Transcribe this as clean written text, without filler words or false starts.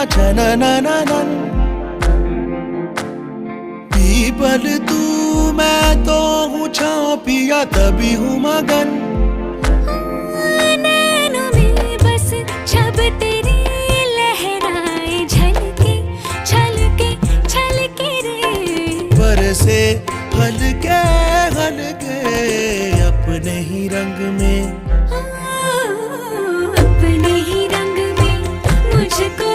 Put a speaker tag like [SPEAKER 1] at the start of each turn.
[SPEAKER 1] छननननन। People तू मैं तो हूँ छाँव पिया तभी हूँ मगन।
[SPEAKER 2] नैनों में बस छब तेरी लहराए झलके छलके छलके रे।
[SPEAKER 1] बरसे हल्के हल्के अपने ही रंग में,
[SPEAKER 2] अपने ही रंग में मुझको